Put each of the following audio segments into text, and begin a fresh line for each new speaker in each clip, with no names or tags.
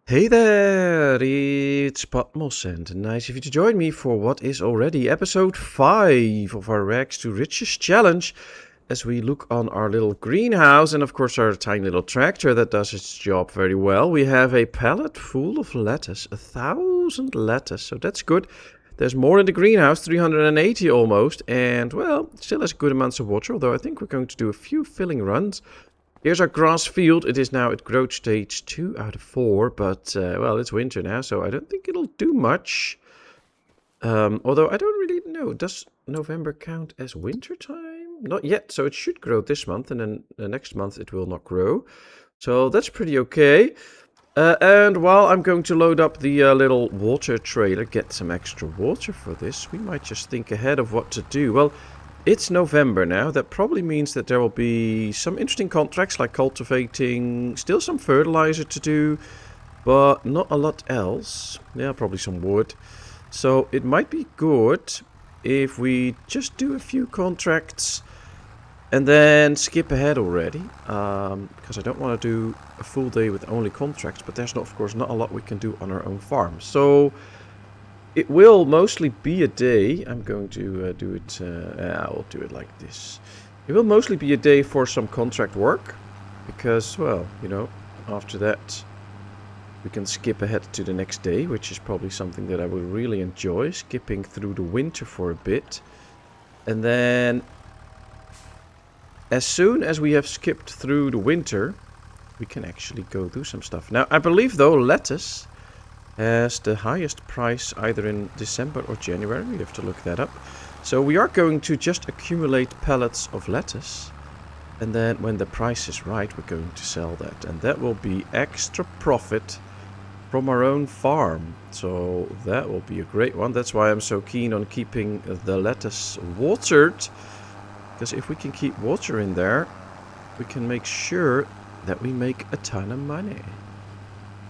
Hey there, it's Patmos and nice of you to join me for what is already episode 5 of our Rags to Riches challenge as we look on our little greenhouse and of course our tiny little tractor that does its job very well. We have a pallet full of lettuce, 1,000 lettuce, so that's good. There's more in the greenhouse, 380 almost, and well, still has good amounts of water, although I think we're going to do a few filling runs. Here's our grass field. It is now at growth stage 2 out of 4, but, well, it's winter now, so I don't think it'll do much. Although I don't really know. Does November count as winter time? Not yet, so it should grow this month, and then the next month it will not grow. So that's pretty okay. And while I'm going to load up the little water trailer, get some extra water for this, we might just think ahead of what to do. Well, it's November now. That probably means that there will be some interesting contracts like cultivating, still some fertilizer to do, but not a lot else. Yeah, probably some wood. So it might be good if we just do a few contracts and then skip ahead already. Because I don't want to do a full day with only contracts, but there's, of course, not a lot we can do on our own farm. So it will mostly be a day. I'm going to do it. I'll do it like this. It will mostly be a day for some contract work. Because, well, you know, after that we can skip ahead to the next day, which is probably something that I will really enjoy. Skipping through the winter for a bit. And then as soon as we have skipped through the winter, we can actually go do some stuff. Now, I believe, though, lettuce has the highest price either in December or January. We have to look that up. So we are going to just accumulate pallets of lettuce. And then when the price is right, we're going to sell that. And that will be extra profit from our own farm. So that will be a great one. That's why I'm so keen on keeping the lettuce watered. Because if we can keep water in there, we can make sure that we make a ton of money.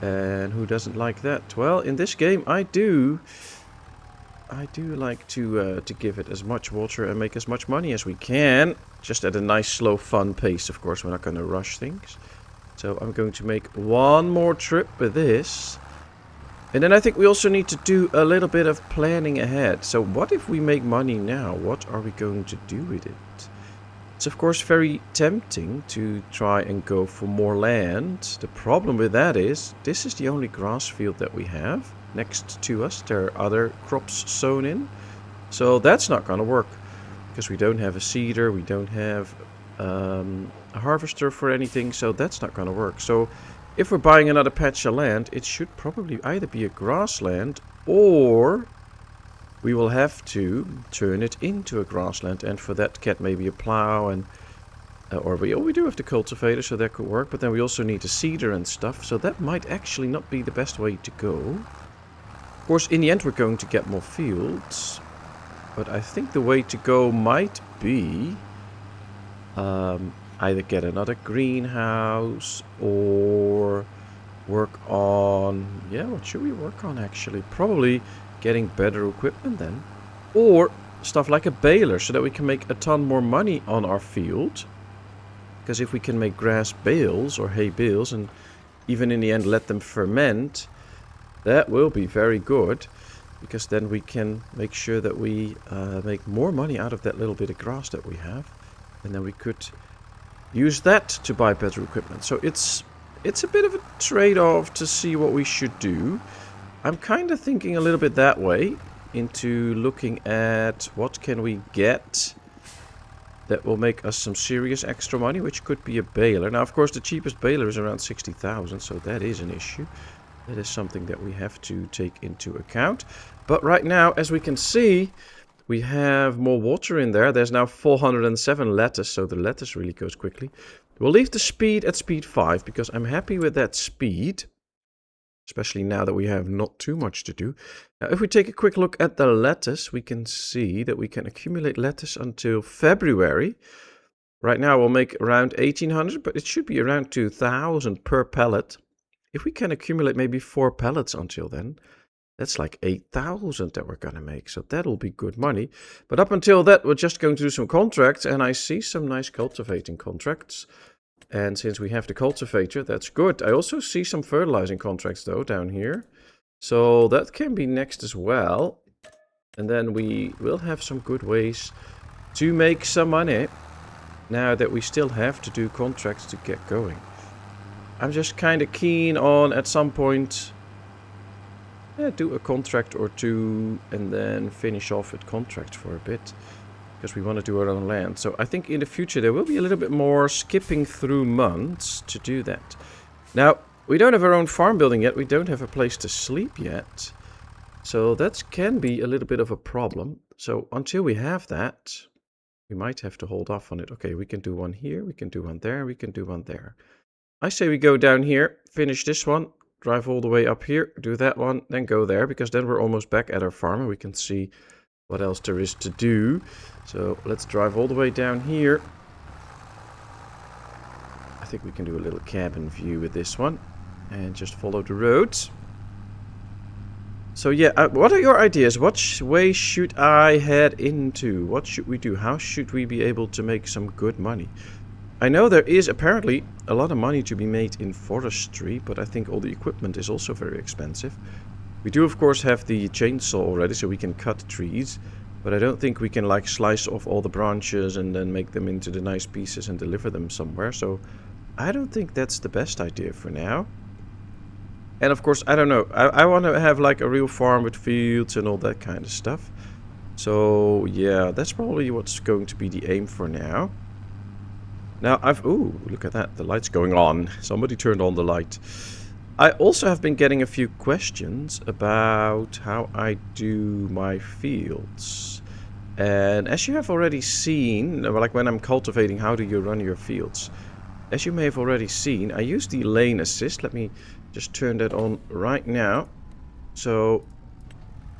And who doesn't like that? Well, in this game, I do like to give it as much water and make as much money as we can. Just at a nice, slow, fun pace, of course. We're not going to rush things. So I'm going to make one more trip with this. And then I think we also need to do a little bit of planning ahead. So what if we make money now? What are we going to do with it? It's of course very tempting to try and go for more land. The problem with that is, this is the only grass field that we have next to us. There are other crops sown in. So that's not going to work. Because we don't have a seeder, we don't have a harvester for anything. So that's not going to work. So if we're buying another patch of land, it should probably either be a grassland or we will have to turn it into a grassland, and for that get maybe a plow and or we do have the cultivator, so that could work, but then we also need a seeder and stuff, so that might actually not be the best way to go. Of course, in the end we're going to get more fields, but I think the way to go might be either get another greenhouse or work on, yeah, what should we work on actually? Probably getting better equipment then, or stuff like a baler so that we can make a ton more money on our field. Because if we can make grass bales or hay bales and even in the end let them ferment, that will be very good, because then we can make sure that we make more money out of that little bit of grass that we have, and then we could use that to buy better equipment. So it's a bit of a trade-off to see what we should do. I'm kind of thinking a little bit that way, into looking at what can we get that will make us some serious extra money, which could be a baler. Now, of course, the cheapest baler is around 60,000, so that is an issue. That is something that we have to take into account. But right now, as we can see, we have more water in there. There's now 407 lettuce, so the lettuce really goes quickly. We'll leave the speed at speed 5, because I'm happy with that speed. Especially now that we have not too much to do. Now, if we take a quick look at the lettuce, we can see that we can accumulate lettuce until February. Right now we'll make around 1,800, but it should be around 2,000 per pallet. If we can accumulate maybe 4 pallets until then, that's like 8,000 that we're going to make. So that'll be good money. But up until that, we're just going to do some contracts. And I see some nice cultivating contracts. And since we have the cultivator, that's good. I also see some fertilizing contracts though down here. So that can be next as well. And then we will have some good ways to make some money. Now that we still have to do contracts to get going. I'm just kind of keen on at some point do a contract or two and then finish off with contracts for a bit. Because we want to do our own land. So I think in the future there will be a little bit more skipping through months to do that. Now, we don't have our own farm building yet. We don't have a place to sleep yet. So that can be a little bit of a problem. So until we have that, we might have to hold off on it. Okay, we can do one here, we can do one there, we can do one there. I say we go down here, finish this one, drive all the way up here, do that one, then go there, because then we're almost back at our farm and we can see what else there is to do. So let's drive all the way down here. I think we can do a little cabin view with this one and just follow the roads. So yeah, what are your ideas? What way should I head into? What should we do? How should we be able to make some good money? I know there is apparently a lot of money to be made in forestry, but I think all the equipment is also very expensive. We do of course have the chainsaw already, so we can cut trees, but I don't think we can like slice off all the branches and then make them into the nice pieces and deliver them somewhere. So I don't think that's the best idea for now. And of course, I don't know, I want to have like a real farm with fields and all that kind of stuff. So yeah, that's probably what's going to be the aim for now. Now ooh, look at that, the light's going on. Somebody turned on the light. I also have been getting a few questions about how I do my fields. And as you have already seen, like when I'm cultivating, how do you run your fields? As you may have already seen, I use the lane assist. Let me just turn that on right now. So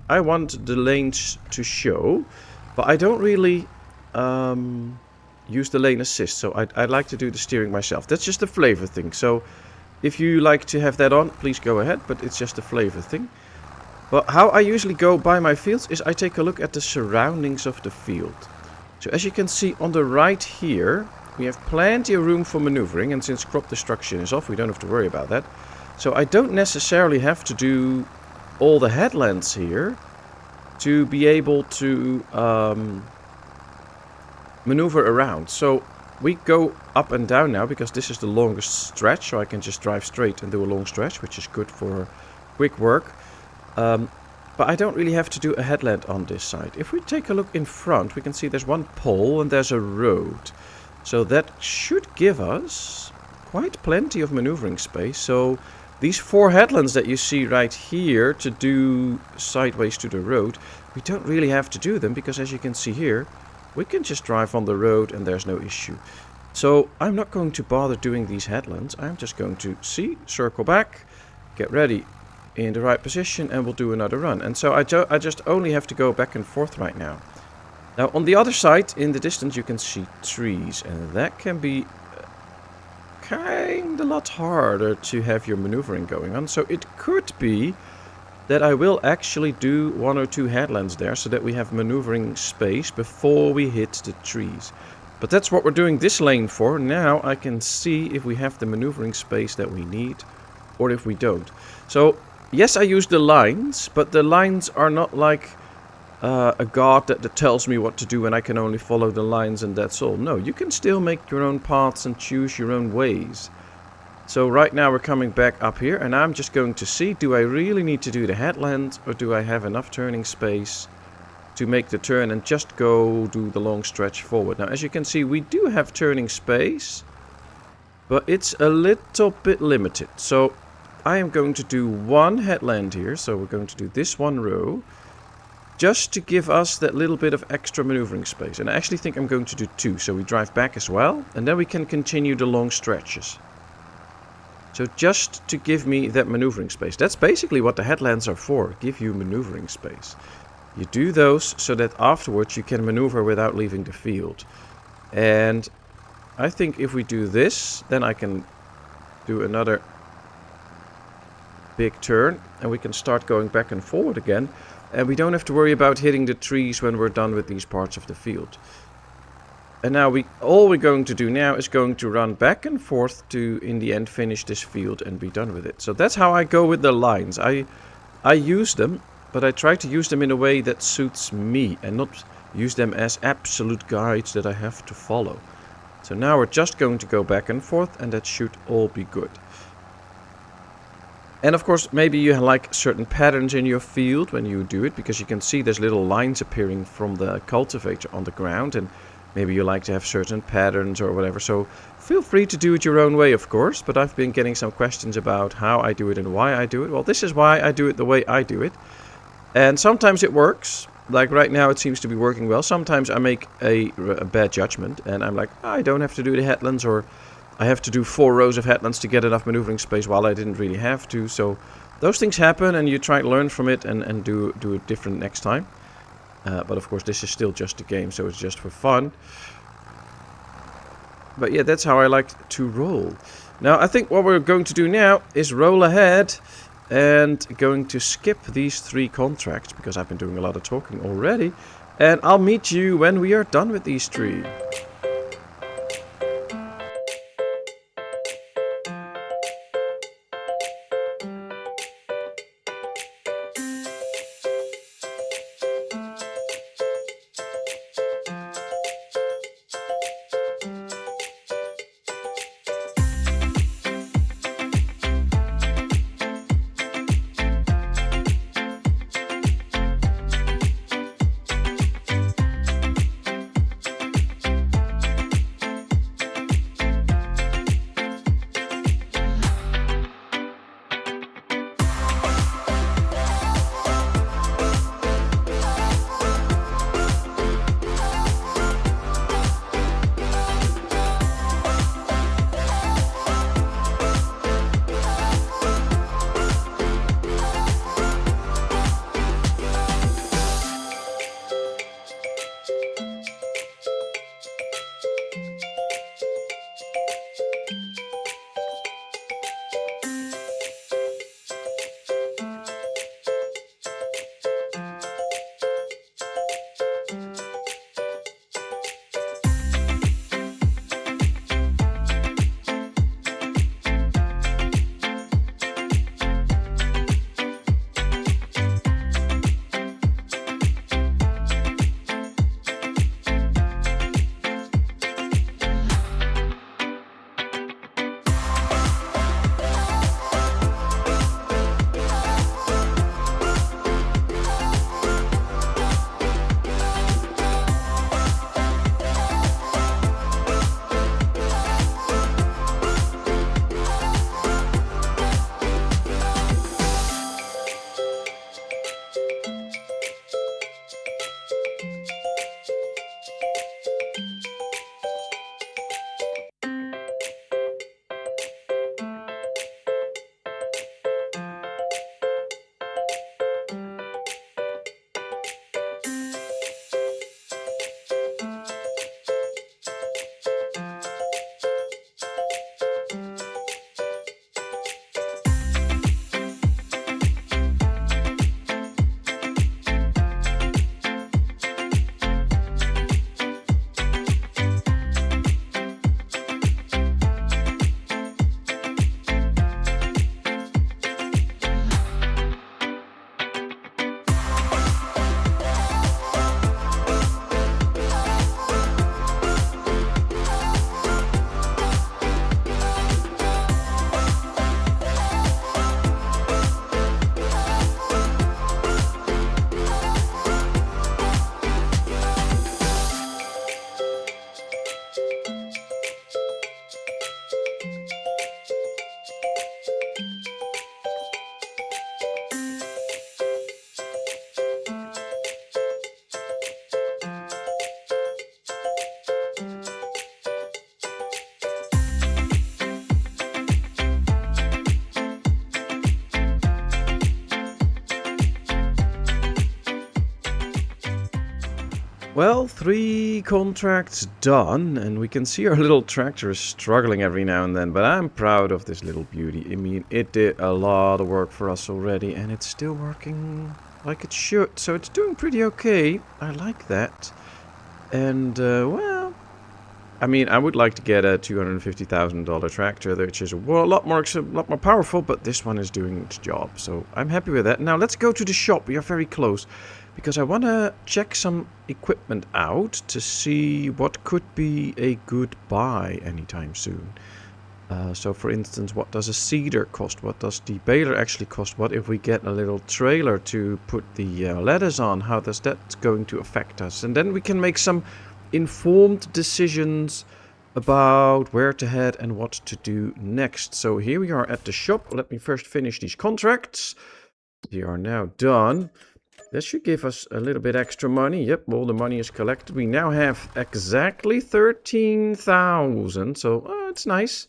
I want the lanes to show, but I don't really use the lane assist. So I like to do the steering myself. That's just a flavor thing. So if you like to have that on, please go ahead, but it's just a flavor thing. But how I usually go by my fields is I take a look at the surroundings of the field. So as you can see on the right here, we have plenty of room for maneuvering, and since crop destruction is off, we don't have to worry about that. So I don't necessarily have to do all the headlands here to be able to maneuver around. So we go up and down now because this is the longest stretch, so I can just drive straight and do a long stretch, which is good for quick work. But I don't really have to do a headland on this side. If we take a look in front, we can see there's one pole and there's a road. So that should give us quite plenty of maneuvering space. So these 4 headlands that you see right here to do sideways to the road, we don't really have to do them because as you can see here, we can just drive on the road and there's no issue. So I'm not going to bother doing these headlands. I'm just going to circle back, get ready in the right position, and we'll do another run. And so I just only have to go back and forth right now. Now on the other side, in the distance, you can see trees, and that can be kind of a lot harder to have your maneuvering going on. So it could be that I will actually do 1 or 2 headlands there so that we have maneuvering space before we hit the trees. But that's what we're doing this lane for. Now I can see if we have the maneuvering space that we need or if we don't. So yes, I use the lines, but the lines are not like a god that tells me what to do and I can only follow the lines and that's all. No, you can still make your own paths and choose your own ways. So right now we're coming back up here and I'm just going to see, do I really need to do the headland or do I have enough turning space to make the turn and just go do the long stretch forward. Now as you can see, we do have turning space, but it's a little bit limited. So I am going to do 1 headland here. So we're going to do this 1 row just to give us that little bit of extra maneuvering space. And I actually think I'm going to do 2. So we drive back as well and then we can continue the long stretches. So just to give me that maneuvering space. That's basically what the headlands are for, give you maneuvering space. You do those so that afterwards you can maneuver without leaving the field. And I think if we do this, then I can do another big turn and we can start going back and forward again. And we don't have to worry about hitting the trees when we're done with these parts of the field. And now all we're going to do now is going to run back and forth to, in the end, finish this field and be done with it. So that's how I go with the lines. I use them, but I try to use them in a way that suits me and not use them as absolute guides that I have to follow. So now we're just going to go back and forth, and that should all be good. And of course, maybe you like certain patterns in your field when you do it, because you can see there's little lines appearing from the cultivator on the ground, and maybe you like to have certain patterns or whatever. So feel free to do it your own way, of course, but I've been getting some questions about how I do it and why I do it. Well, this is why I do it the way I do it. And sometimes it works. Like right now it seems to be working well. Sometimes I make a bad judgment and I'm like, I don't have to do the headlands, or I have to do 4 rows of headlands to get enough maneuvering space while I didn't really have to. So those things happen, and you try to learn from it and do it different next time. But of course this is still just a game, so it's just for fun. But yeah, that's how I like to roll. Now I think what we're going to do now is roll ahead and going to skip these 3 contracts, because I've been doing a lot of talking already. And I'll meet you when we are done with these 3. Well, 3 contracts done, and we can see our little tractor is struggling every now and then, but I'm proud of this little beauty. I mean, it did a lot of work for us already, and it's still working like it should, so it's doing pretty okay. I like that. And, well, I mean, I would like to get a $250,000 tractor, which is a lot more powerful, but this one is doing its job. So I'm happy with that. Now let's go to the shop. We are very close because I want to check some equipment out to see what could be a good buy anytime soon. So for instance, what does a seeder cost? What does the baler actually cost? What if we get a little trailer to put the ladders on? How does that going to affect us? And then we can make some informed decisions about where to head and what to do next. So here we are at the shop. Let me first finish these contracts. They are now done. That should give us a little bit extra money. Yep, all the money is collected. We now have exactly 13,000. So it's nice.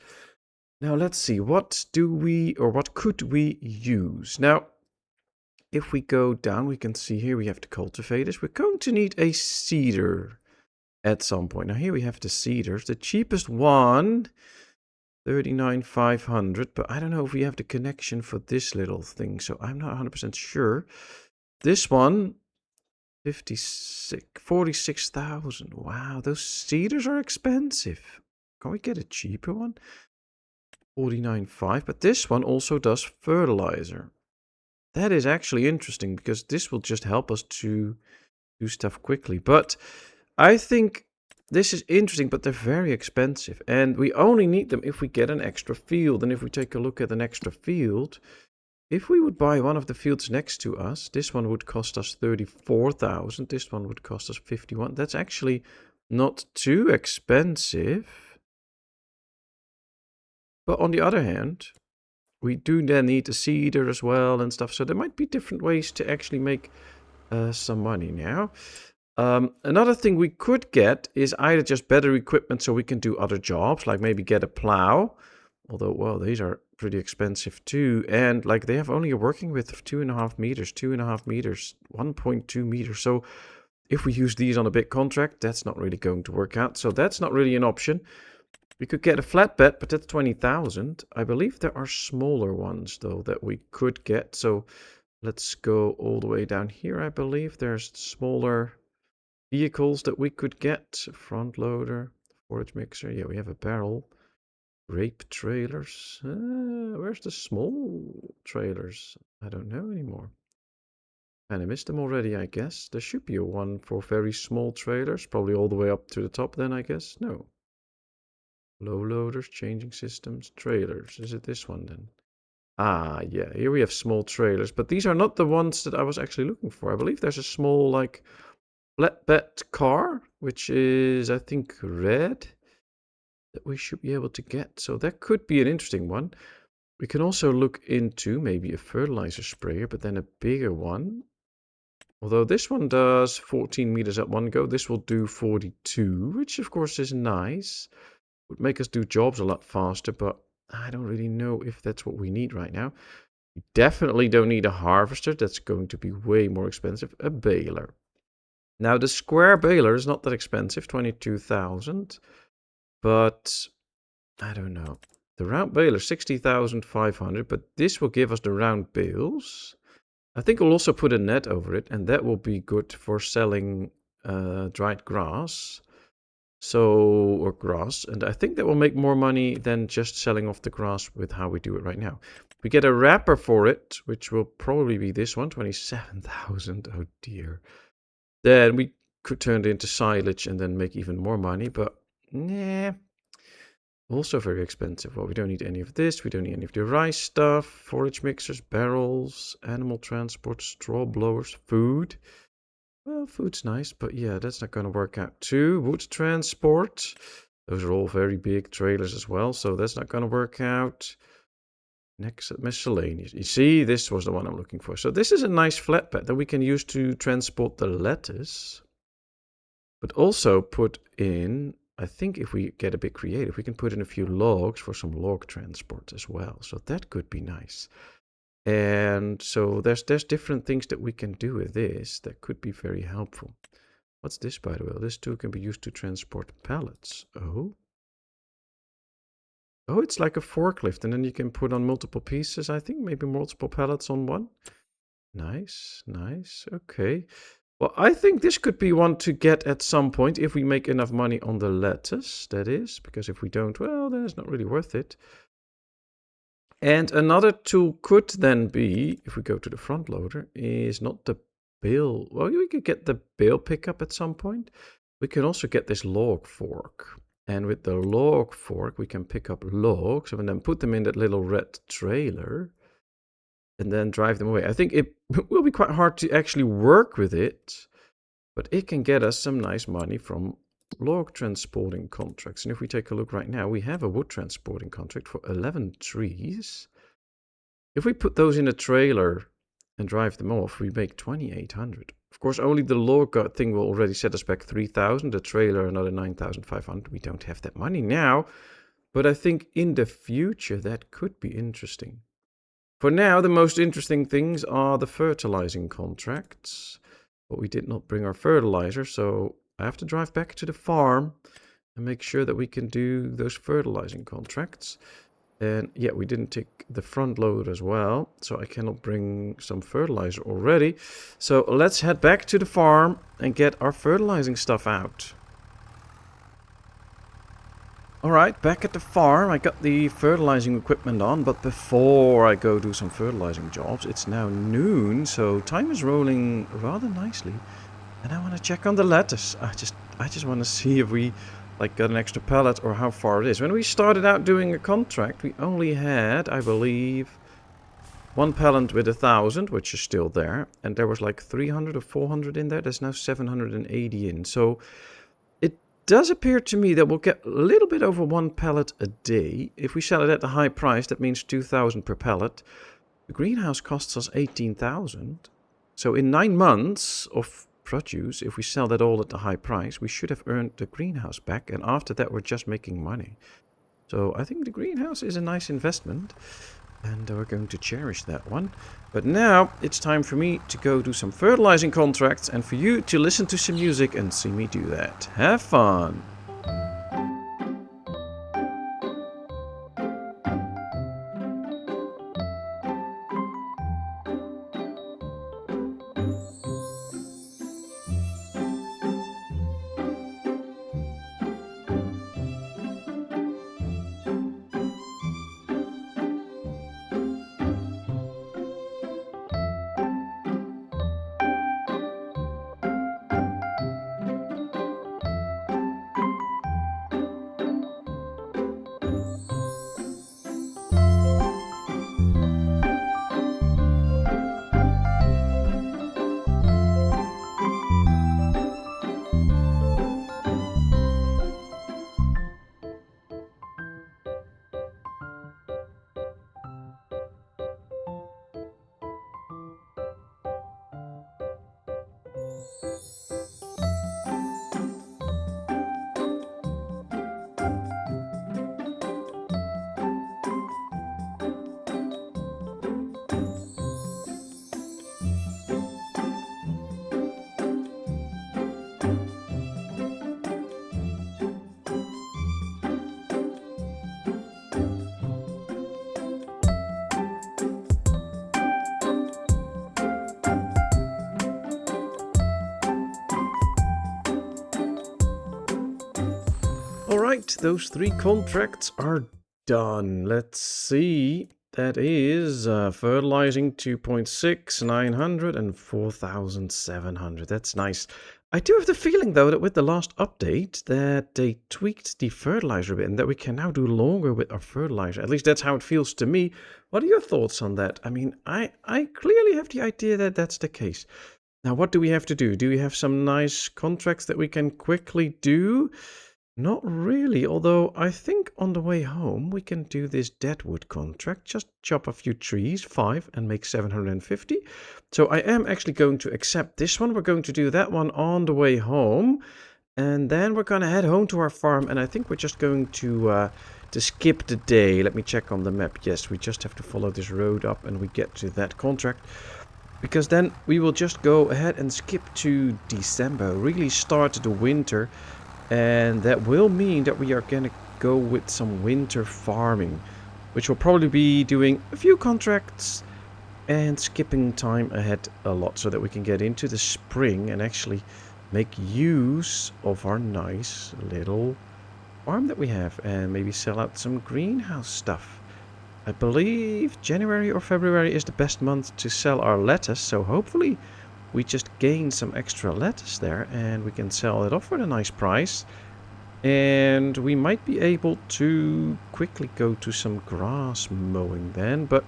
Now let's see, what could we use? Now, if we go down, we can see here we have the cultivators. We're going to need a seeder at some point. Now here we have the seeders. The cheapest one, 39,500, but I don't know if we have the connection for this little thing, so I'm not 100% sure. This one, 46,000. Wow, those seeders are expensive. Can we get a cheaper one? 49.5, but this one also does fertilizer. That is actually interesting because this will just help us to do stuff quickly. But I think this is interesting, but they're very expensive. And we only need them if we get an extra field. And if we take a look at an extra field, if we would buy one of the fields next to us, this one would cost us 34,000. This one would cost us 51. That's actually not too expensive. But on the other hand, we do then need a seeder as well and stuff. So there might be different ways to actually make some money now. Another thing we could get is either just better equipment so we can do other jobs, like maybe get a plow. Although, well, these are pretty expensive too. And like they have only a working width of 2.5 meters, 2.5 meters, 1.2 meters. So if we use these on a big contract, that's not really going to work out. So that's not really an option. We could get a flatbed, but that's 20,000. I believe there are smaller ones, though, that we could get. So let's go all the way down here. I believe there's smaller vehicles that we could get. Front loader, forage mixer. Yeah, we have a barrel. Grape trailers. Where's the small trailers? I don't know anymore. And I missed them already, I guess. There should be a one for very small trailers. Probably all the way up to the top then, I guess. No. Low loaders, changing systems, trailers. Is it this one then? Ah, yeah, here we have small trailers, but these are not the ones that I was actually looking for. I believe there's a small, like, flatbed car, which is, I think, red, that we should be able to get. So that could be an interesting one. We can also look into maybe a fertilizer sprayer, but then a bigger one. Although this one does 14 meters at one go, this will do 42, which of course is nice. Would make us do jobs a lot faster, but I don't really know if that's what we need right now. We definitely don't need a harvester. That's going to be way more expensive. A baler. Now, the square baler is not that expensive, 22,000. But I don't know. The round baler, 60,500. But this will give us the round bales. I think we'll also put a net over it, and that will be good for selling dried grass. Or grass, and I think that will make more money than just selling off the grass with how we do it right now. We get a wrapper for it, which will probably be this one, 27,000. Oh dear. Then we could turn it into silage and then make even more money, but nah. Also very expensive. Well, we don't need any of this. We don't need any of the rice stuff, forage mixers, barrels, animal transport, straw blowers, food. Well, food's nice, but yeah, that's not going to work out too. Wood transport. Those are all very big trailers as well, so that's not going to work out. Next, miscellaneous. You see, this was the one I'm looking for. So this is a nice flatbed that we can use to transport the lettuce. But also put in, I think if we get a bit creative, we can put in a few logs for some log transport as well. So that could be nice. And so there's different things that we can do with this that could be very helpful. What's this, by the way? This too can be used to transport pallets. Oh, it's like a forklift, and then you can put on multiple pieces. I think maybe multiple pallets on one. Nice, nice. Okay. Well, I think this could be one to get at some point if we make enough money on the lettuce, that is. Because if we don't, well, then it's not really worth it. And another tool could then be, if we go to the front loader, is not the bale. Well, we could get the bale pickup at some point. We can also get this log fork. And with the log fork, we can pick up logs and then put them in that little red trailer and then drive them away. I think it will be quite hard to actually work with it, but it can get us some nice money from log transporting contracts. And if we take a look right now, we have a wood transporting contract for 11 trees. If we put those in a trailer and drive them off, we make 2,800. Of course, only the log thing will already set us back 3,000. The trailer, another 9,500. We don't have that money now, but I think in the future that could be interesting. For now, the most interesting things are the fertilizing contracts. But we did not bring our fertilizer, so I have to drive back to the farm and make sure that we can do those fertilizing contracts. And yeah, we didn't take the front load as well, so I cannot bring some fertilizer already. So let's head back to the farm and get our fertilizing stuff out. Alright, back at the farm, I got the fertilizing equipment on, but before I go do some fertilizing jobs, it's now noon, so time is rolling rather nicely. And I want to check on the lettuce. I just want to see if we got an extra pallet or how far it is. When we started out doing a contract, we only had, I believe, one pallet with 1,000, which is still there, and there was like 300 or 400 in there. There's now 780 in, so does appear to me that we'll get a little bit over one pallet a day. If we sell it at a high price, that means 2,000 per pallet. The greenhouse costs us 18,000. So in 9 months of produce, if we sell that all at the high price, we should have earned the greenhouse back. And after that, we're just making money. So I think the greenhouse is a nice investment. And we're going to cherish that one. But now it's time for me to go do some fertilizing contracts and for you to listen to some music and see me do that. Have fun! Alright, those 3 contracts are done. Let's see. That is fertilizing 2.6, 900 and 4,700. That's nice. I do have the feeling, though, that with the last update that they tweaked the fertilizer a bit and that we can now do longer with our fertilizer. At least that's how it feels to me. What are your thoughts on that? I mean, I clearly have the idea that that's the case. Now, what do we have to do? Do we have some nice contracts that we can quickly do? Not really, although I think on the way home we can do this deadwood contract. Just chop a few trees, 5, and make 750. So I am actually going to accept this one. We're going to do that one on the way home. And then we're going to head home to our farm. And I think we're just going to skip the day. Let me check on the map. Yes, we just have to follow this road up and we get to that contract. Because then we will just go ahead and skip to December. Really start the winter. And that will mean that we are going to go with some winter farming, which will probably be doing a few contracts and skipping time ahead a lot so that we can get into the spring and actually make use of our nice little farm that we have and maybe sell out some greenhouse stuff. I believe January or February is the best month to sell our lettuce, so hopefully we just gain some extra lettuce there and we can sell it off for a nice price. And we might be able to quickly go to some grass mowing then, but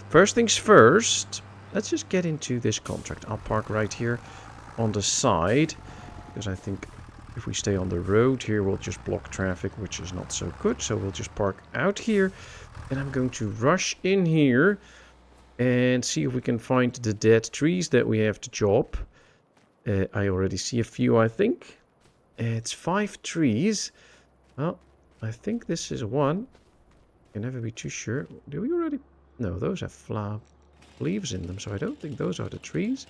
first things first, let's just get into this contract. I'll park right here on the side, because I think if we stay on the road here, we'll just block traffic, which is not so good. So we'll just park out here, and I'm going to rush in here and see if we can find the dead trees that we have to chop. I already see a few, I think. It's 5 trees. Well, I think this is one. Can never be too sure. Do we already? No, those have leaves in them, so I don't think those are the trees.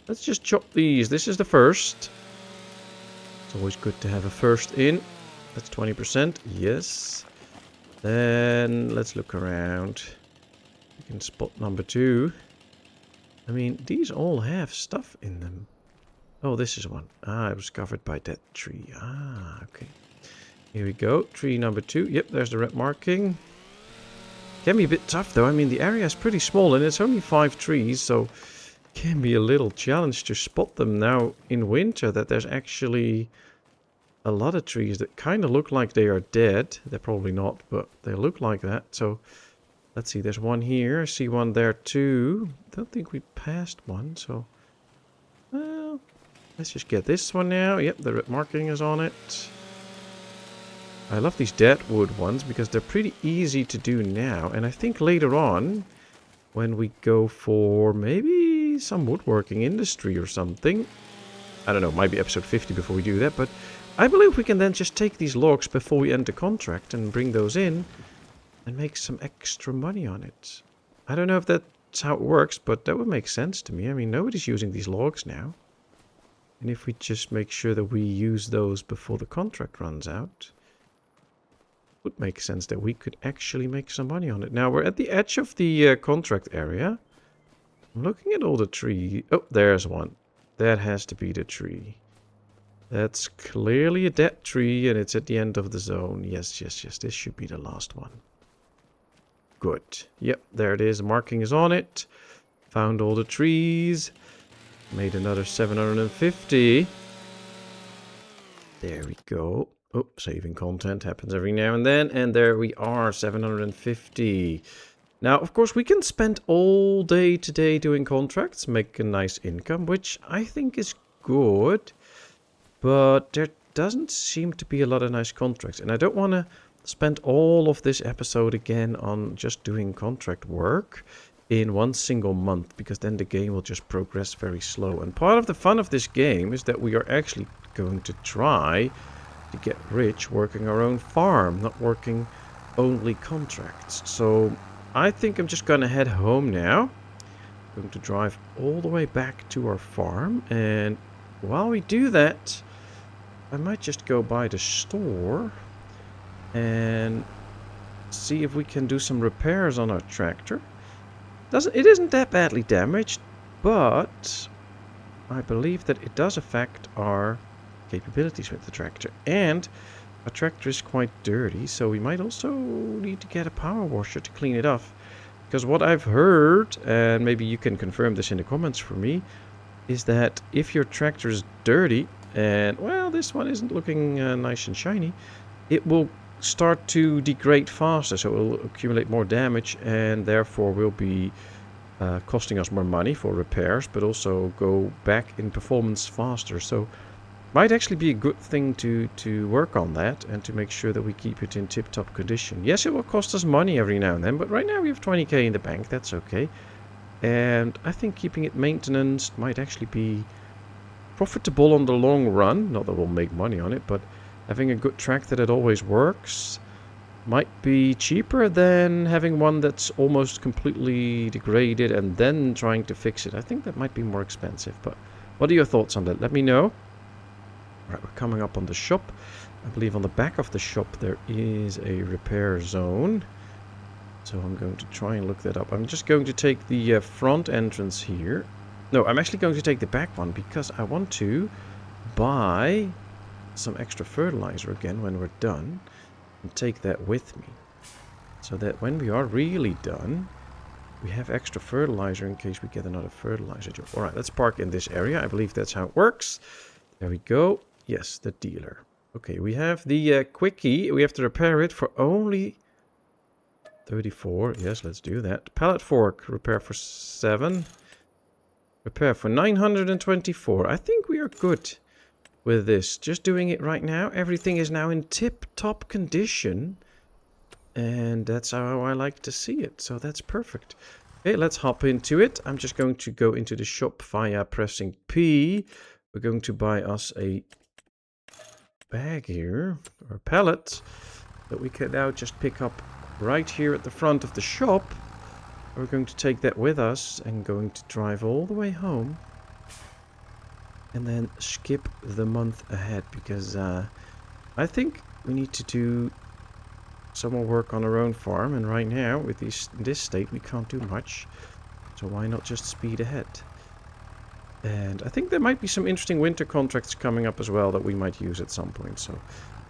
Let's just chop these. This is the first. It's always good to have a first in. That's 20%. Yes. Then let's look around. We can spot number 2. I mean, these all have stuff in them. Oh, this is one. Ah, it was covered by that tree. Ah, okay. Here we go. Tree number 2. Yep, there's the red marking. Can be a bit tough though. I mean, the area is pretty small and it's only 5 trees, so it can be a little challenge to spot them now in winter, that there's actually a lot of trees that kind of look like they are dead. They're probably not, but they look like that. So let's see, there's one here. I see one there too. Don't think we passed one, so well, let's just get this one now. Yep, the red marking is on it. I love these dead wood ones because they're pretty easy to do now. And I think later on, when we go for maybe some woodworking industry or something, I don't know, might be episode 50 before we do that, but I believe we can then just take these logs before we end the contract and bring those in and make some extra money on it. I don't know if that's how it works, but that would make sense to me. I mean, nobody's using these logs now. And if we just make sure that we use those before the contract runs out, it would make sense that we could actually make some money on it. Now, we're at the edge of the contract area. I'm looking at all the trees. Oh, there's one. That has to be the tree. That's clearly a dead tree, and it's at the end of the zone. Yes, yes, yes. This should be the last one. Good. Yep, there it is. The marking is on it. Found all the trees. Made another 750. There we go. Oh, saving content happens every now and then. And there we are, 750. Now, of course, we can spend all day today doing contracts, make a nice income, which I think is good. But there doesn't seem to be a lot of nice contracts. And I don't want to spend all of this episode again on just doing contract work in one single month, because then the game will just progress very slow. And part of the fun of this game is that we are actually going to try to get rich working our own farm, not working only contracts. So I think I'm just going to head home now. I'm going to drive all the way back to our farm, and while we do that, I might just go by the store and see if we can do some repairs on our tractor. It isn't that badly damaged, but I believe that it does affect our capabilities with the tractor. And our tractor is quite dirty, so we might also need to get a power washer to clean it off. Because what I've heard, and maybe you can confirm this in the comments for me, is that if your tractor is dirty, and well, this one isn't looking nice and shiny, it will start to degrade faster, so it will accumulate more damage, and therefore will be costing us more money for repairs, but also go back in performance faster. So might actually be a good thing to work on that and to make sure that we keep it in tip-top condition. Yes, it will cost us money every now and then, but right now we have 20k in the bank. That's okay. And I think keeping it maintenance might actually be profitable on the long run. Not that we'll make money on it, but having a good tractor that always works might be cheaper than having one that's almost completely degraded and then trying to fix it. I think that might be more expensive, but what are your thoughts on that? Let me know. Alright, we're coming up on the shop. I believe on the back of the shop there is a repair zone. So I'm going to try and look that up. I'm just going to take the front entrance here. No, I'm actually going to take the back one because I want to buy some extra fertilizer again when we're done. And take that with me. So that when we are really done, we have extra fertilizer in case we get another fertilizer job. Alright, let's park in this area. I believe that's how it works. There we go. Yes, the dealer. Okay, we have the quickie. We have to repair it for only 34. Yes, let's do that. Pallet fork, repair for 7. Repair for 924. I think we are good with this. Just doing it right now. Everything is now in tip-top condition. And that's how I like to see it. So that's perfect. Okay, let's hop into it. I'm just going to go into the shop via pressing P. We're going to buy us a bag here, or a pallet, that we can now just pick up right here at the front of the shop. We're going to take that with us and going to drive all the way home. And then skip the month ahead because I think we need to do some more work on our own farm, and right now with this state we can't do much, so why not just speed ahead? And I think there might be some interesting winter contracts coming up as well that we might use at some point, so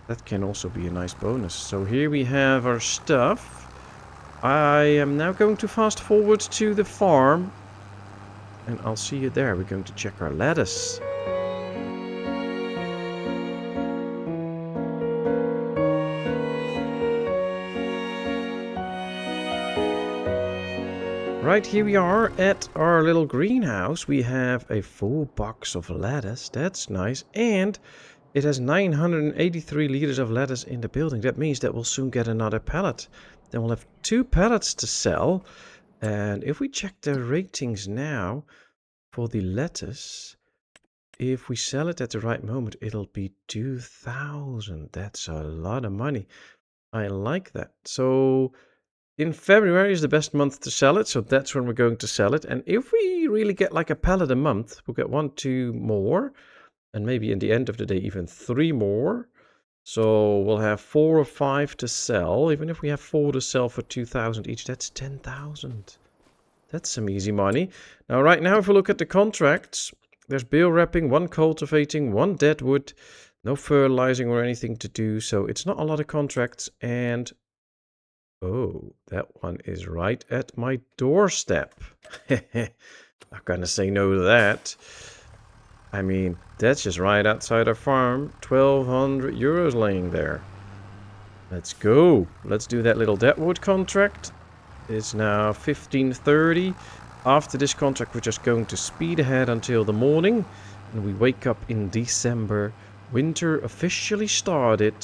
that can also be a nice bonus. So here we have our stuff. I am now going to fast forward to the farm and I'll see you there. We're going to check our lettuce. Right, here we are at our little greenhouse. We have a full box of lettuce. That's nice. And it has 983 liters of lettuce in the building. That means that we'll soon get another pallet. Then we'll have 2 pallets to sell. And if we check the ratings now for the lettuce, if we sell it at the right moment, it'll be 2,000. That's a lot of money. I like that. So in February is the best month to sell it, so that's when we're going to sell it. And if we really get like a pallet a month, we'll get 1, 2 more, and maybe in the end of the day even 3 more. So we'll have 4 or 5 to sell. Even if we have 4 to sell for 2,000 each, that's 10,000. That's some easy money. Now, right now, if we look at the contracts, there's bale wrapping, 1 cultivating, 1 deadwood, no fertilizing or anything to do. So it's not a lot of contracts, and oh, that one is right at my doorstep. Not gonna say no to that. I mean, that's just right outside our farm. 1,200 euros laying there. Let's go. Let's do that little deadwood contract. It's now 15:30. After this contract, we're just going to speed ahead until the morning. And we wake up in December. Winter officially started.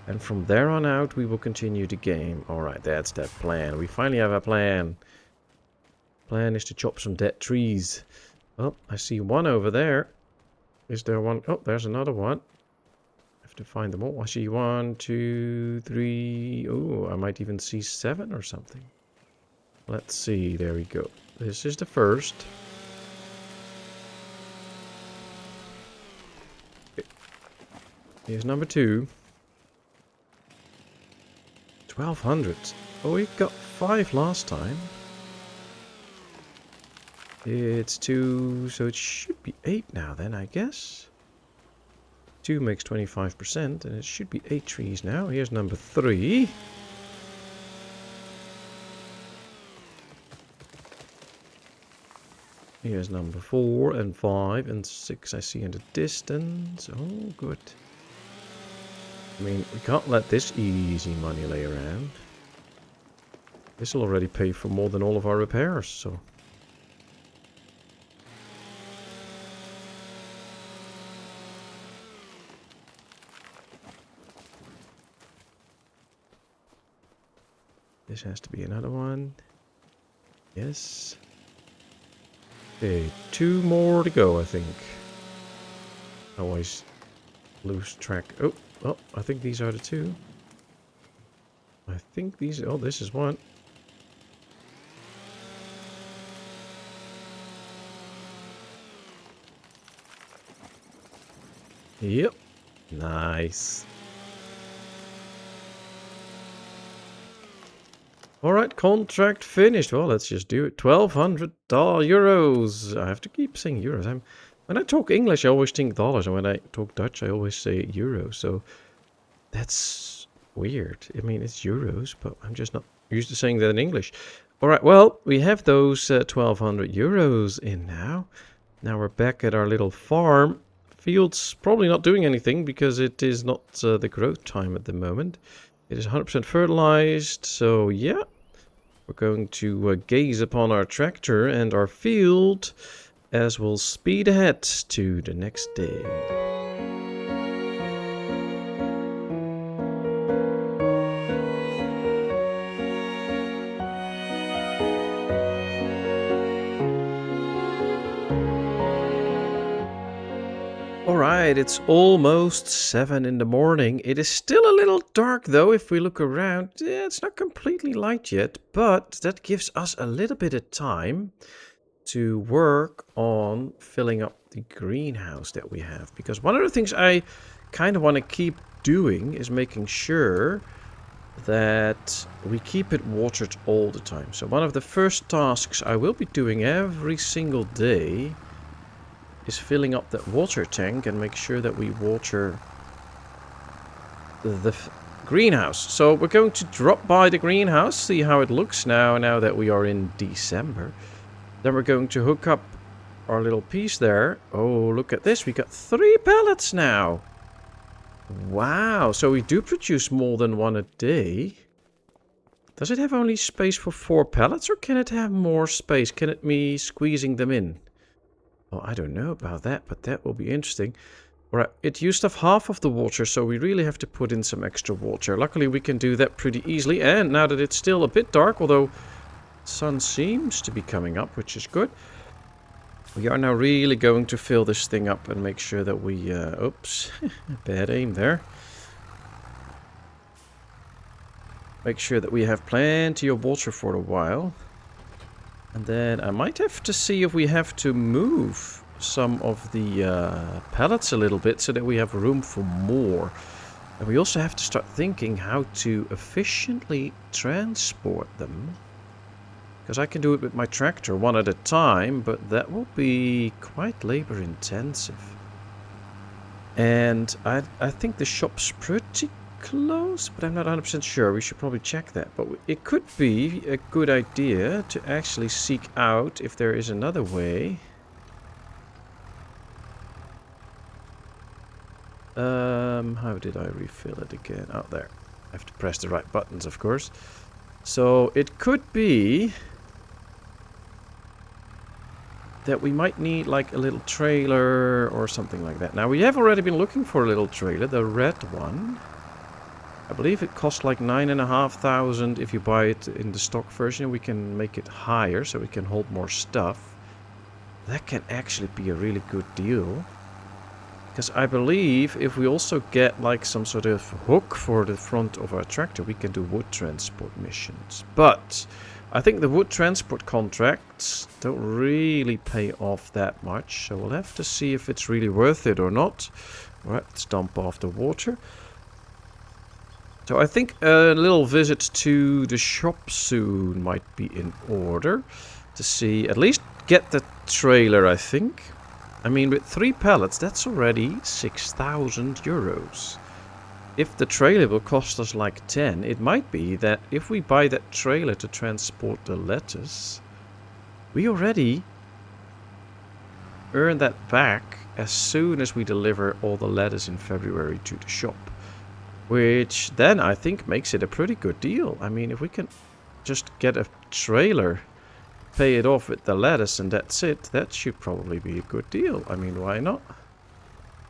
And from there on out, we will continue the game. Alright, that's that plan. We finally have a plan. Plan is to chop some dead trees. Oh, I see one over there. Is there one? Oh, there's another one. I have to find them all. I see 1, 2, 3. Oh, I might even see 7 or something. Let's see. There we go. This is the first. Okay. Here's number 2. 1,200. Oh, we got 5 last time. It's 2, so it should be 8 now then, I guess. 2 makes 25%, and it should be 8 trees now. Here's number 3. Here's number 4 and 5 and 6 I see in the distance. Oh, good. I mean, we can't let this easy money lay around. This will already pay for more than all of our repairs, so... This has to be another one. Yes. Okay, 2 more to go, I think. Always lose track. Oh, well, I think these are the 2. I think these... Oh, this is 1. Yep. Nice. Alright, contract finished. Well, let's just do it. 1,200 euros. I have to keep saying euros. When I talk English, I always think dollars. And when I talk Dutch, I always say euros. So that's weird. I mean, it's euros, but I'm just not used to saying that in English. Alright, well, we have those 1,200 euros in now. Now we're back at our little farm. Field's probably not doing anything because it is not the growth time at the moment. It is 100% fertilized, so yeah. We're going to gaze upon our tractor and our field as we'll speed ahead to the next day. Alright, it's almost 7 in the morning. It is still a little dark though if we look around. Yeah, it's not completely light yet, but that gives us a little bit of time to work on filling up the greenhouse that we have. Because one of the things I kind of want to keep doing is making sure that we keep it watered all the time. So one of the first tasks I will be doing every single day is filling up that water tank and make sure that we water the greenhouse. So we're going to drop by the greenhouse, see how it looks now that we are in December. Then we're going to hook up our little piece there. Oh, look at this. We got 3 pallets now. Wow. So we do produce more than one a day. Does it have only space for 4 pallets or can it have more space? Can it be squeezing them in? Well, I don't know about that, but that will be interesting. Alright, it used up half of the water, so we really have to put in some extra water. Luckily, we can do that pretty easily. And now that it's still a bit dark, although the sun seems to be coming up, which is good. We are now really going to fill this thing up and make sure that we... oops, bad aim there. Make sure that we have plenty of water for a while. And then I might have to see if we have to move some of the pallets a little bit so that we have room for more. And we also have to start thinking how to efficiently transport them. Because I can do it with my tractor one at a time, but that will be quite labor intensive. And I think the shop's pretty close, but I'm not 100% sure. We should probably check that. But it could be a good idea to actually seek out if there is another way. How did I refill it again? Oh, there. I have to press the right buttons, of course. So it could be that we might need like a little trailer or something like that. Now we have already been looking for a little trailer, the red one. I believe it costs like 9,500 if you buy it in the stock version. We can make it higher so we can hold more stuff. That can actually be a really good deal. Because I believe if we also get like some sort of hook for the front of our tractor, we can do wood transport missions. But I think the wood transport contracts don't really pay off that much. So we'll have to see if it's really worth it or not. Alright, let's dump off the water. So I think a little visit to the shop soon might be in order. To see, at least get the trailer, I think. I mean, with 3 pallets, that's already 6,000 euros. If the trailer will cost us like 10, it might be that if we buy that trailer to transport the lettuce, we already earn that back as soon as we deliver all the lettuce in February to the shop. Which then I think makes it a pretty good deal. I mean, if we can just get a trailer, pay it off with the lettuce and that's it, that should probably be a good deal. I mean, why not?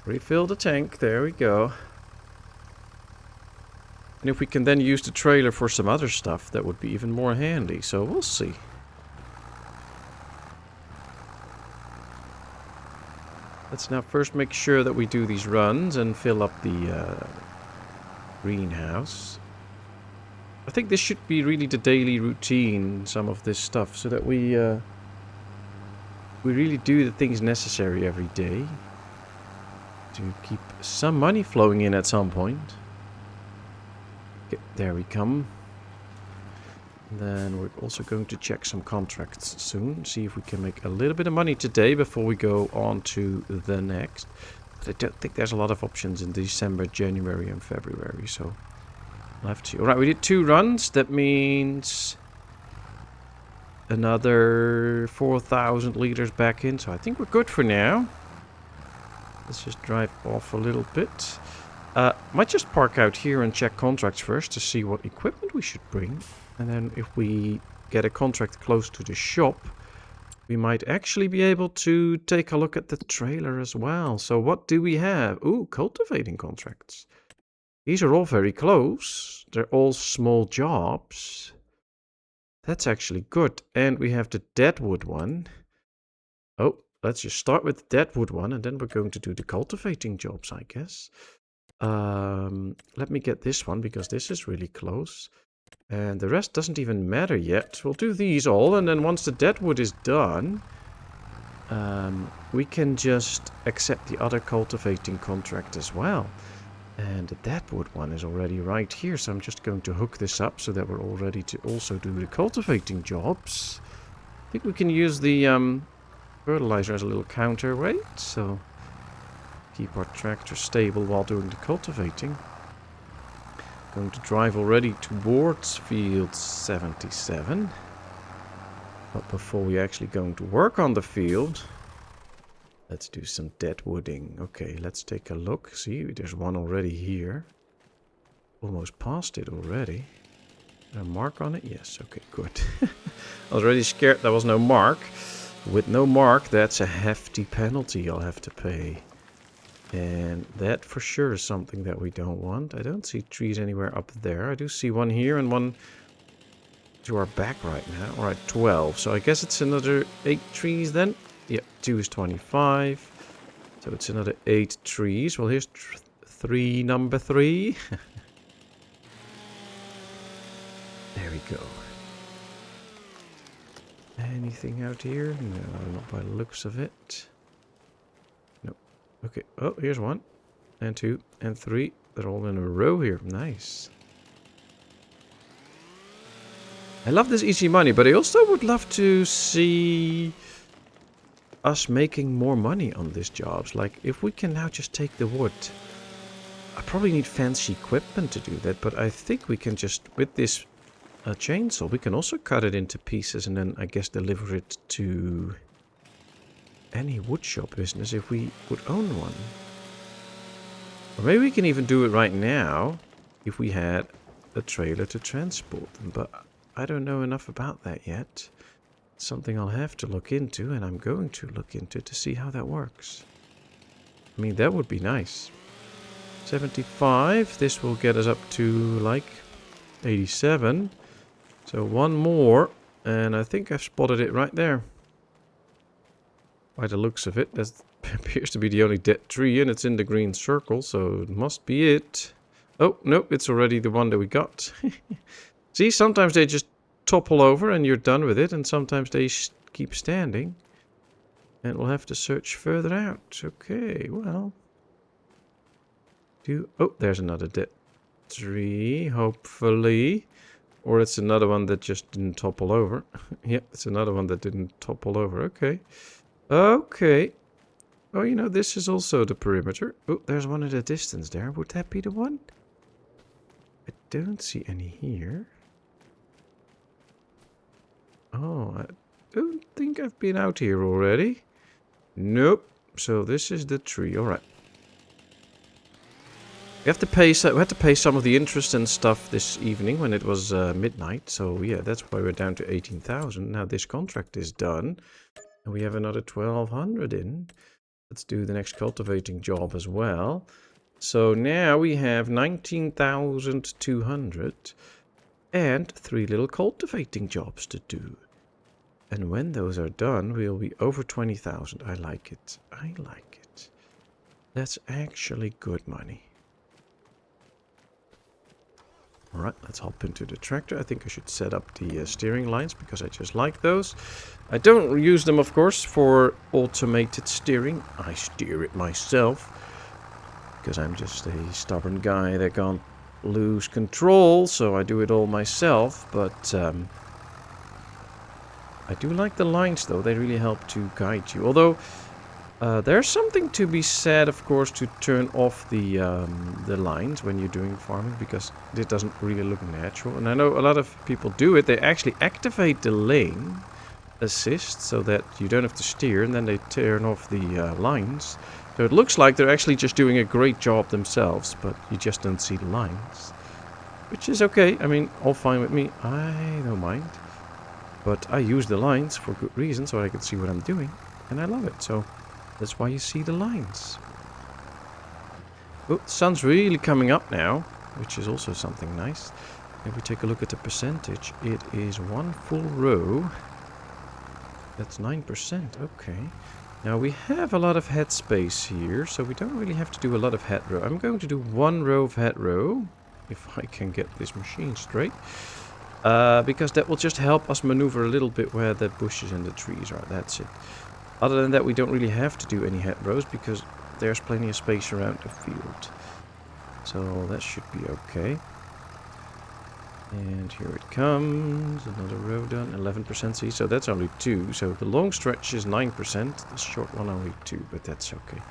Refill the tank, there we go. And if we can then use the trailer for some other stuff, that would be even more handy. So we'll see. Let's now first make sure that we do these runs and fill up the greenhouse. I think this should be really the daily routine, some of this stuff, so that we really do the things necessary every day to keep some money flowing in at some point. Okay, there we come. Then we're also going to check some contracts soon. See if we can make a little bit of money today before we go on to the next. But I don't think there's a lot of options in December, January and February. So we'll have to... Alright, we did 2 runs. That means another 4,000 liters back in. So I think we're good for now. Let's just drive off a little bit. Might just park out here and check contracts first to see what equipment we should bring. And then if we get a contract close to the shop, we might actually be able to take a look at the trailer as well. So what do we have? Ooh, cultivating contracts. These are all very close. They're all small jobs. That's actually good. And we have the deadwood one. Oh, let's just start with the deadwood one, and then we're going to do the cultivating jobs, I guess. Let me get this one, because this is really close. And the rest doesn't even matter yet. We'll do these all, and then once the deadwood is done, we can just accept the other cultivating contract as well. And the deadwood one is already right here, so I'm just going to hook this up so that we're all ready to also do the cultivating jobs. I think we can use the fertilizer as a little counterweight, so keep our tractor stable while doing the cultivating. Going to drive already towards field 77. But before we actually going to work on the field, let's do some deadwooding. Okay, let's take a look. See, there's one already here. Almost past it already. Is there a mark on it? Yes, okay, good. I was already scared there was no mark. With no mark, that's a hefty penalty I'll have to pay. And that for sure is something that we don't want. I don't see trees anywhere up there. I do see one here and one to our back right now. Alright, 12. So I guess it's another 8 trees then. Yeah, 2 is 25. So it's another 8 trees. Well, here's number 3. There we go. Anything out here? No, not by the looks of it. Okay, oh, here's 1, and 2, and 3. They're all in a row here. Nice. I love this easy money, but I also would love to see us making more money on these jobs. Like, if we can now just take the wood. I probably need fancy equipment to do that, but I think we can just, with this chainsaw, we can also cut it into pieces and then, I guess, deliver it to any woodshop business if we would own one. Or maybe we can even do it right now if we had a trailer to transport them, but I don't know enough about that yet. It's something I'll have to look into, and I'm going to look into to see how that works. I mean, that would be nice. 75, this will get us up to like 87. So one more, and I think I've spotted it right there. By the looks of it, that appears to be the only dead tree, and it's in the green circle, so it must be it. Oh, no, it's already the one that we got. See, sometimes they just topple over and you're done with it, and sometimes they keep standing. And we'll have to search further out. Okay, well. Oh, there's another dead tree, hopefully. Or it's another one that just didn't topple over. Yep, it's another one that didn't topple over. Okay. Okay. Oh, you know, this is also the perimeter. Oh, there's one in the distance there. Would that be the one? I don't see any here. Oh, I don't think I've been out here already. Nope. So this is the tree. All right. We had to pay some of the interest and stuff this evening when it was midnight. So yeah, that's why we're down to 18,000. Now this contract is done. And we have another 1,200 in. Let's do the next cultivating job as well. So now we have 19,200 and 3 little cultivating jobs to do. And when those are done, we'll be over 20,000. I like it. I like it. That's actually good money. Alright, let's hop into the tractor. I think I should set up the steering lines because I just like those. I don't use them, of course, for automated steering. I steer it myself because I'm just a stubborn guy that can't lose control, so I do it all myself, but I do like the lines though, they really help to guide you. Although there's something to be said, of course, to turn off the lines when you're doing farming, because it doesn't really look natural. And I know a lot of people do it. They actually activate the lane assist so that you don't have to steer, and then they turn off the lines. So it looks like they're actually just doing a great job themselves, but you just don't see the lines. Which is okay. I mean, all fine with me. I don't mind. But I use the lines for good reason, so I can see what I'm doing. And I love it. So that's why you see the lines. Oh, the sun's really coming up now, which is also something nice. If we take a look at the percentage, it is 1 full row. That's 9%, okay. Now we have a lot of head space here, so we don't really have to do a lot of head row. I'm going to do 1 row of head row, if I can get this machine straight. Because that will just help us maneuver a little bit where the bushes and the trees are, that's it. Other than that, we don't really have to do any head rows, because there's plenty of space around the field. So that should be okay. And here it comes, another row done, 11%, see, so that's only 2. So the long stretch is 9%, the short one only 2, but that's okay.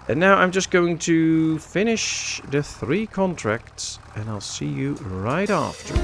And now I'm just going to finish the 3 contracts, and I'll see you right after.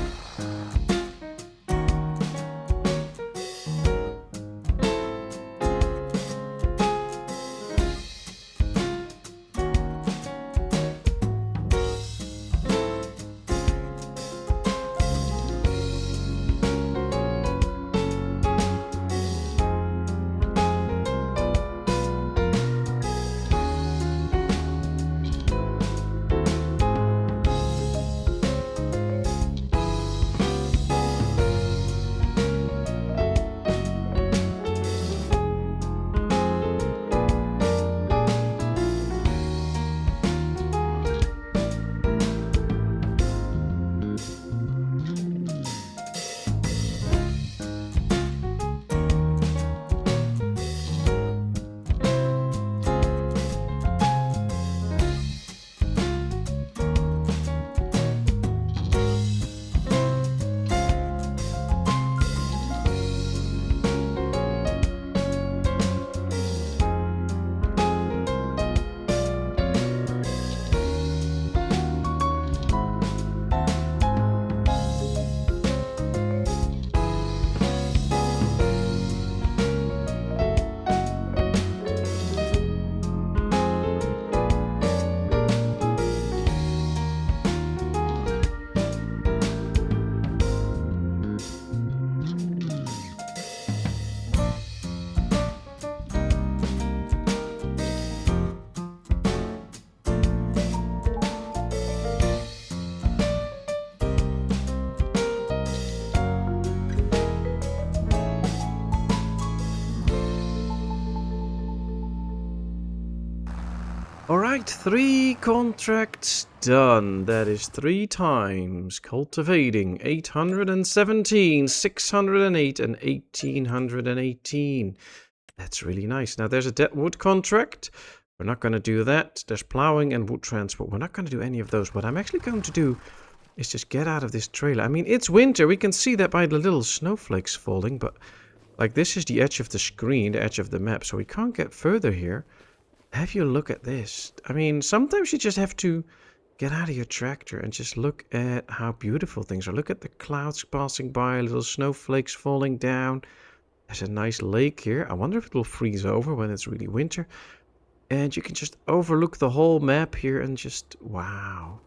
Alright, 3 contracts done. That is 3 times cultivating 817, 608 and 1818. That's really nice. Now there's a dead wood contract. We're not going to do that. There's plowing and wood transport. We're not going to do any of those. What I'm actually going to do is just get out of this trailer. I mean, it's winter. We can see that by the little snowflakes falling, but like this is the edge of the screen, the edge of the map, so we can't get further here. Have you look at this. I mean, sometimes you just have to get out of your tractor and just look at how beautiful things are. Look at the clouds passing by, little snowflakes falling down. There's a nice lake here. I wonder if it will freeze over when it's really winter. And you can just overlook the whole map here and just, wow.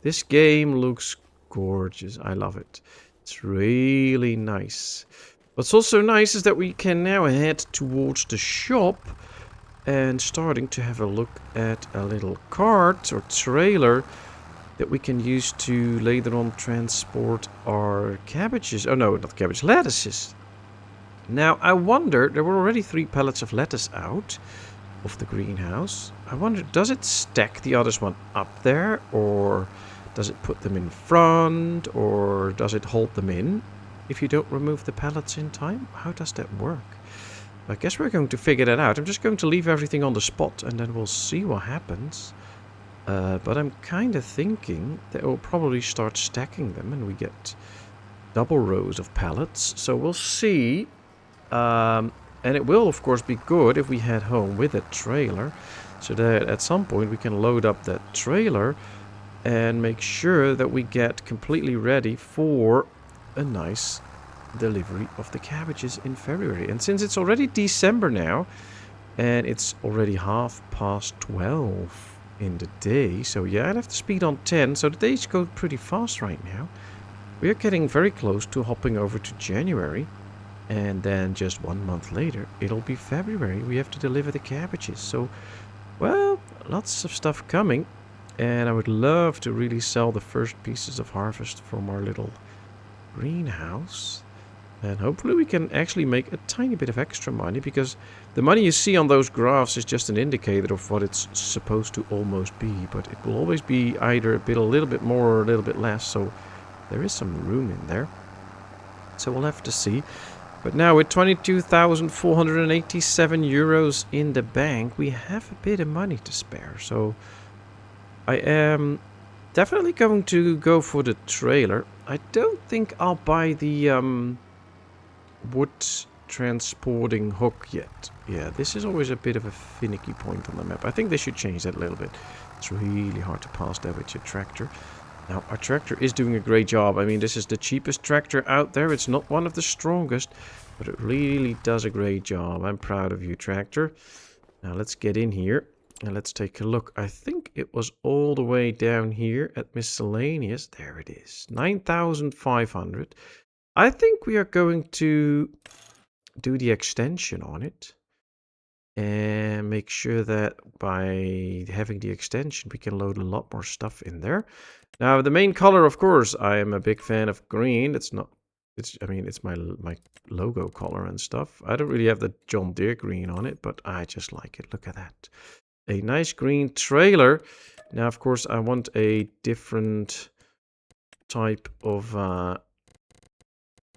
This game looks gorgeous. I love it. It's really nice. What's also nice is that we can now head towards the shop and starting to have a look at a little cart or trailer that we can use to later on transport our cabbages. Oh no, not cabbage, lettuces. Now I wonder, there were already 3 pallets of lettuce out of the greenhouse. I wonder, does it stack the others one up there, or does it put them in front, or does it hold them in if you don't remove the pallets in time? How does that work? I guess we're going to figure that out. I'm just going to leave everything on the spot and then we'll see what happens. But I'm kind of thinking that we'll probably start stacking them and we get double rows of pallets. So we'll see. And it will, of course, be good if we head home with a trailer. So that at some point we can load up that trailer and make sure that we get completely ready for a nice delivery of the cabbages in February. And since it's already December now, and it's already 12:30 in the day, so yeah, I'd have to speed on 10, so the days go pretty fast right now. We are getting very close to hopping over to January, and then just 1 month later, it'll be February. We have to deliver the cabbages, so, well, lots of stuff coming, and I would love to really sell the first pieces of harvest from our little greenhouse. And hopefully we can actually make a tiny bit of extra money, because the money you see on those graphs is just an indicator of what it's supposed to almost be. But it will always be either a little bit more or a little bit less. So there is some room in there. So we'll have to see. But now with 22,487 euros in the bank, we have a bit of money to spare. So I am definitely going to go for the trailer. I don't think I'll buy the wood transporting hook yet. Yeah, this is always a bit of a finicky point on the map. I think they should change that a little bit. It's really hard to pass that with your tractor. Now, our tractor is doing a great job. I mean, this is the cheapest tractor out there. It's not one of the strongest, but it really does a great job. I'm proud of you, tractor. Now, let's get in here and let's take a look. I think it was all the way down here at miscellaneous. There it is, 9,500. I think we are going to do the extension on it and make sure that by having the extension we can load a lot more stuff in there. Now the main color, of course, I am a big fan of green. It's my logo color and stuff. I don't really have the John Deere green on it, but I just like it. Look at that. A nice green trailer. Now, of course, I want a different type of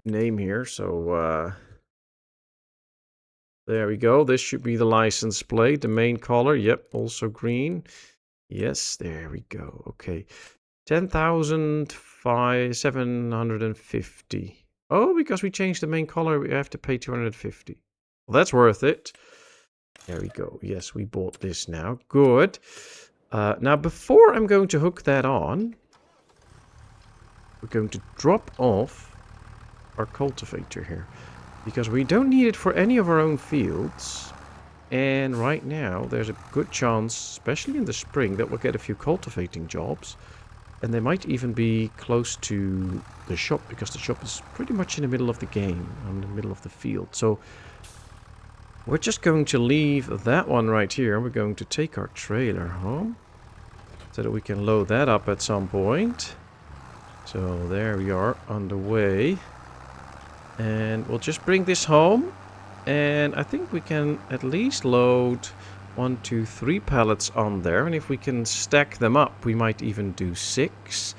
name here, so there we go. This should be the license plate, the main color. Yep, also green. Yes, there we go. Okay, 10,750. Oh, because we changed the main color, we have to pay 250. Well, that's worth it. There we go. Yes, we bought this now. Good. Now, before I'm going to hook that on, we're going to drop off our cultivator here, because we don't need it for any of our own fields, and right now there's a good chance, especially in the spring, that we'll get a few cultivating jobs, and they might even be close to the shop, because the shop is pretty much in the middle of the game, in the middle of the field. So we're just going to leave that one right here. We're going to take our trailer home so that we can load that up at some point. So there we are on the way. And we'll just bring this home, and I think we can at least load 1, 2, 3 pallets on there, and if we can stack them up, we might even do 6.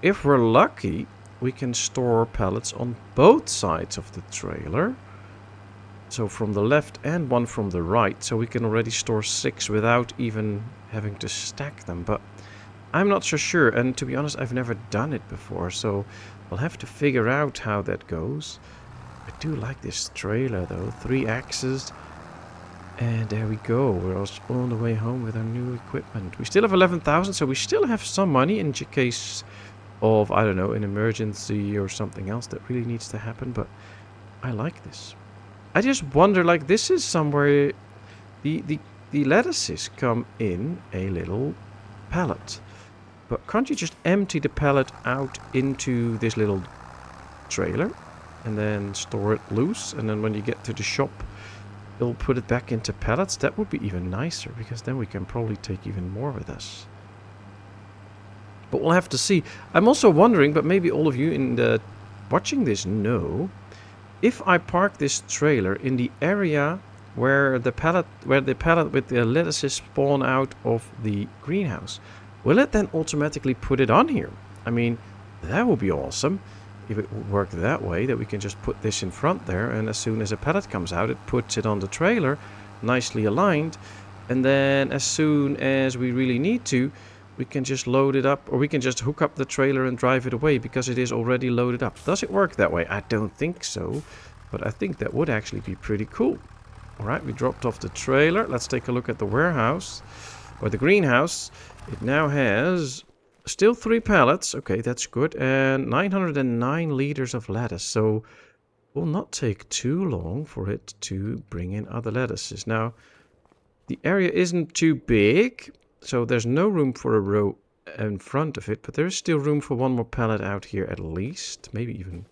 If we're lucky, we can store pallets on both sides of the trailer, so from the left and one from the right, so we can already store 6 without even having to stack them. But I'm not so sure, and to be honest, I've never done it before, so we'll have to figure out how that goes. I do like this trailer though, 3 axes. And there we go, we're on the way home with our new equipment. We still have 11,000, so we still have some money in case of, I don't know, an emergency or something else that really needs to happen. But I like this. I just wonder, like, this is somewhere the lettuces come in a little pallet. But can't you just empty the pallet out into this little trailer and then store it loose, and then when you get to the shop it'll put it back into pallets? That would be even nicer, because then we can probably take even more with us. But we'll have to see. I'm also wondering, but maybe all of you in the watching this know, if I park this trailer in the area where the pallet with the lettuces spawn out of the greenhouse, will it then automatically put it on here? I mean, that would be awesome if it would work that way, that we can just put this in front there, and as soon as a pallet comes out, it puts it on the trailer, nicely aligned, and then as soon as we really need to, we can just load it up, or we can just hook up the trailer and drive it away because it is already loaded up. Does it work that way? I don't think so, but I think that would actually be pretty cool. All right, we dropped off the trailer. Let's take a look at the warehouse, or the greenhouse. It now has still 3 pallets. Okay, that's good. And 909 liters of lettuce. So it will not take too long for it to bring in other lettuces. Now, the area isn't too big, so there's no room for a row in front of it, but there is still room for 1 more pallet out here at least. Maybe even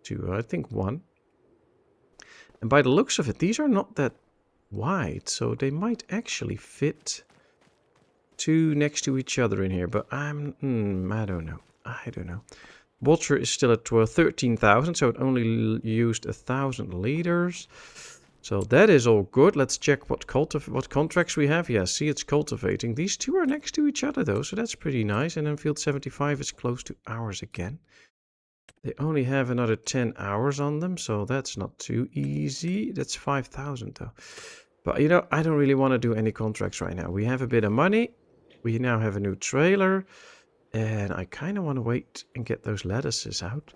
2, I think 1. And by the looks of it, these are not that wide, so they might actually fit 2 next to each other in here. But I don't know. I don't know. Water is still at 13,000, so it only used 1,000 liters. So that is all good. Let's check what contracts we have. Yeah, see, it's cultivating. These 2 are next to each other, though, so that's pretty nice. And then field 75 is close to ours again. They only have another 10 hours on them, so that's not too easy. That's 5,000 though. But you know, I don't really want to do any contracts right now. We have a bit of money. We now have a new trailer. And I kind of want to wait and get those lettuces out.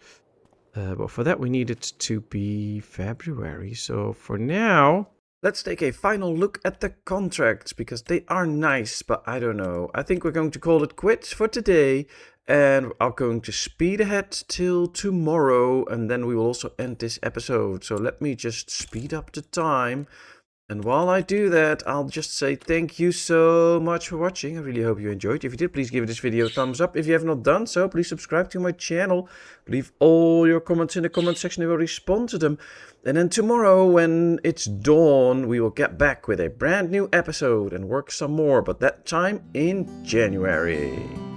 But for that we need it to be February. So for now, let's take a final look at the contracts, because they are nice, but I don't know. I think we're going to call it quits for today. And I'm going to speed ahead till tomorrow, and then we will also end this episode. So let me just speed up the time. And while I do that, I'll just say thank you so much for watching. I really hope you enjoyed. If you did, please give this video a thumbs up. If you have not done so, please subscribe to my channel. Leave all your comments in the comment section. I will respond to them. And then tomorrow, when it's dawn, we will get back with a brand new episode and work some more. But that time in January.